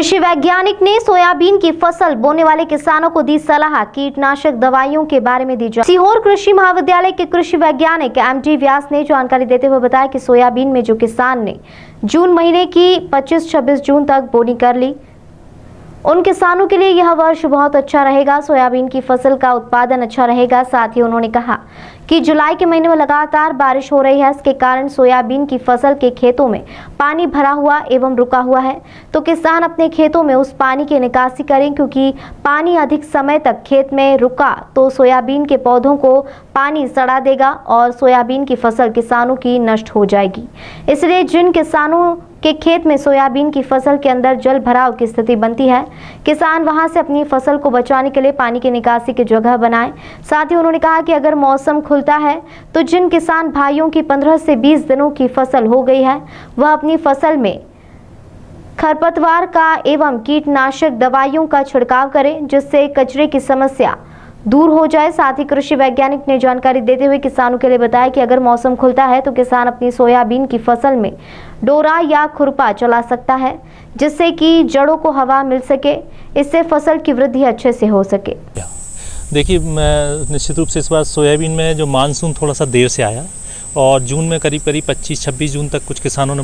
कृषि वैज्ञानिक ने सोयाबीन की फसल बोने वाले किसानों को दी सलाह, कीटनाशक दवाइयों के बारे में दी जानकारी। सीहोर कृषि महाविद्यालय के कृषि वैज्ञानिक एमडी व्यास ने जानकारी देते हुए बताया कि सोयाबीन में जो किसान ने जून महीने की 25-26 जून तक बोनी कर ली, उन किसानों के लिए यह वर्ष बहुत अच्छा रहेगा। सोयाबीन की फसल का उत्पादन अच्छा रहेगा। साथ ही उन्होंने कहा कि जुलाई के महीने में लगातार बारिश हो रही है, इसके कारण सोयाबीन की फसल के खेतों में पानी भरा हुआ एवं रुका हुआ है, तो किसान अपने खेतों में उस पानी की निकासी करें, क्योंकि पानी अधिक समय तक खेत में रुका तो सोयाबीन के पौधों को पानी सड़ा देगा और सोयाबीन की फसल किसानों की नष्ट हो जाएगी। इसलिए जिन किसानों के खेत में सोयाबीन की फसल के अंदर जल भराव की स्थिति बनती है, किसान वहां से अपनी फसल को बचाने के लिए पानी की निकासी की जगह बनाएं। साथ ही उन्होंने कहा कि अगर मौसम खुलता है तो जिन किसान भाइयों की 15 से 20 दिनों की फसल हो गई है, वह अपनी फसल में खरपतवार का एवं कीटनाशक दवाइयों का छिड़काव करें, जिससे कचरे की समस्या दूर हो जाए। साथ ही कृषि वैज्ञानिक ने जानकारी देते हुए किसानों के लिए बताया कि अगर मौसम खुलता है तो किसान अपनी सोयाबीन की फसल में डोरा या खुरपा चला सकता है, जिससे कि जड़ों को हवा मिल सके, इससे फसल की वृद्धि अच्छे से हो सके। देखिए, निश्चित रूप से इस बार सोयाबीन में जो मानसून थोड़ा सा देर से आया और जून में करीब 25-26 जून तक कुछ किसानों ने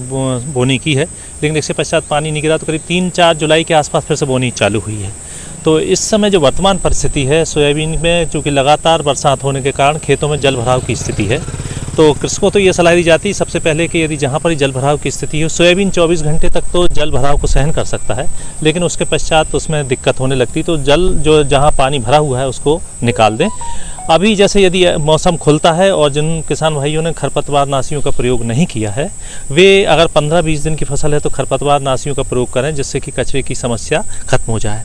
बोनी की है, लेकिन इसके पश्चात पानी नहीं गिरा तो करीब 3-4 जुलाई के आसपास फिर से बोनी चालू हुई है। तो इस समय जो वर्तमान परिस्थिति है सोयाबीन में, चूँकि लगातार बरसात होने के कारण खेतों में जल भराव की स्थिति है, तो कृषकों तो ये सलाह दी जाती है सबसे पहले कि यदि जहाँ पर जल भराव की स्थिति हो, सोयाबीन 24 घंटे तक तो जल भराव को सहन कर सकता है, लेकिन उसके पश्चात उसमें दिक्कत होने लगती, तो जल जो जहाँ पानी भरा हुआ है उसको निकाल दें। अभी जैसे यदि मौसम खुलता है और जिन किसान भाइयों ने खरपतवार नाशियों का प्रयोग नहीं किया है, वे अगर 15-20 दिन की फसल है तो खरपतवार नाशियों का प्रयोग करें, जिससे कि कचरे की समस्या खत्म हो जाए।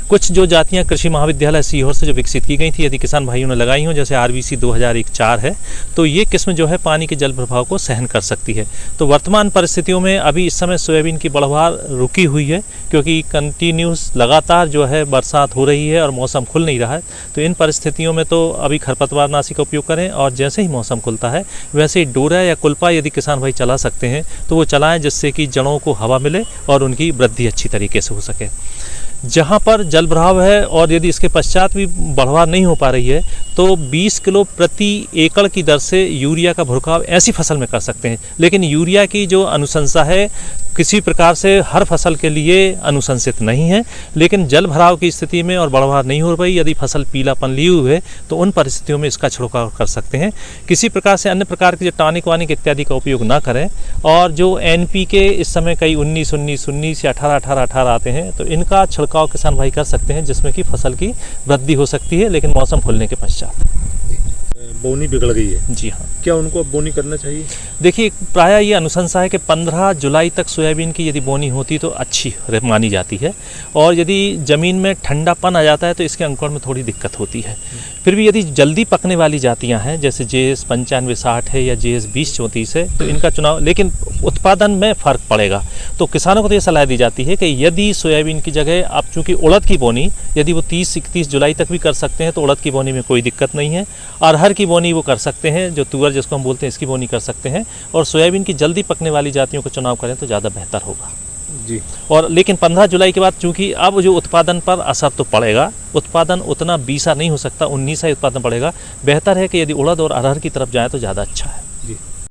कुछ जो जातियां कृषि महाविद्यालय सीहोर से जो विकसित की गई थी, यदि किसान भाइयों ने लगाई हों, जैसे RBC 2001-4 है, तो ये किस्म जो है पानी के जल प्रभाव को सहन कर सकती है। तो वर्तमान परिस्थितियों में अभी इस समय सोयाबीन की बढ़वार रुकी हुई है, क्योंकि कंटिन्यूस लगातार जो है बरसात हो रही है और मौसम खुल नहीं रहा है। तो इन परिस्थितियों में तो अभी खरपतवार नाशी का उपयोग करें, और जैसे ही मौसम खुलता है वैसे ही डोरा या कुल्पा यदि किसान भाई चला सकते हैं तो वो चलाएं, जिससे कि जड़ों को हवा मिले और उनकी वृद्धि अच्छी तरीके से हो सके। जहाँ पर जल भराव है और यदि इसके पश्चात भी बढ़वार नहीं हो पा रही है, तो 20 किलो प्रति एकड़ की दर से यूरिया का भुरकाव ऐसी फसल में कर सकते हैं। लेकिन यूरिया की जो अनुशंसा है किसी प्रकार से हर फसल के लिए अनुशंसित नहीं है, लेकिन जल भराव की स्थिति में और बढ़वार नहीं हो रही, यदि फसल पीलापन लिए हुए है तो उन परिस्थितियों में इसका छिड़काव कर सकते हैं। किसी प्रकार से अन्य प्रकार के जो टॉनिक वानिक इत्यादि का उपयोग ना करें, और जो NPK इस समय कई 19-19-19 या 18-18-18 आते हैं, तो इनका छिड़काव किसान भाई कर सकते हैं, जिसमें कि फसल की वृद्धि हो सकती है, लेकिन मौसम खुलने के पश्चात। बोनी बिगड़ गई है। जी हाँ, क्या उनको अब बोनी करना चाहिए? देखिए, प्रायः ये अनुशंसा है कि 15 जुलाई तक सोयाबीन की यदि बोनी होती तो अच्छी मानी जाती है, और यदि ज़मीन में ठंडापन आ जाता है तो इसके अंकुरण में थोड़ी दिक्कत होती है। फिर भी यदि जल्दी पकने वाली जातियां हैं, जैसे JS 95-60 है या JS 20-34 है, तो इनका चुनाव, लेकिन उत्पादन में फ़र्क पड़ेगा। तो किसानों को तो ये सलाह दी जाती है कि यदि सोयाबीन की जगह आप चूँकि उड़द की बोनी यदि वो 30-31 जुलाई तक भी कर सकते हैं तो उड़द की बोनी में कोई दिक्कत नहीं है। अरहर की बोनी वो कर सकते हैं, जो तुअर जिसको हम बोलते हैं, इसकी बोनी कर सकते हैं, और सोयाबीन की जल्दी पकने वाली जातियों का चुनाव करें तो ज़्यादा बेहतर होगा जी। और लेकिन 15 जुलाई के बाद चूँकि अब जो उत्पादन पर असर तो पड़ेगा, उत्पादन उतना 20 नहीं हो सकता, 19 उत्पादन पड़ेगा। बेहतर है कि यदि उड़द और अरहर की तरफ जाए तो ज़्यादा अच्छा है। जी।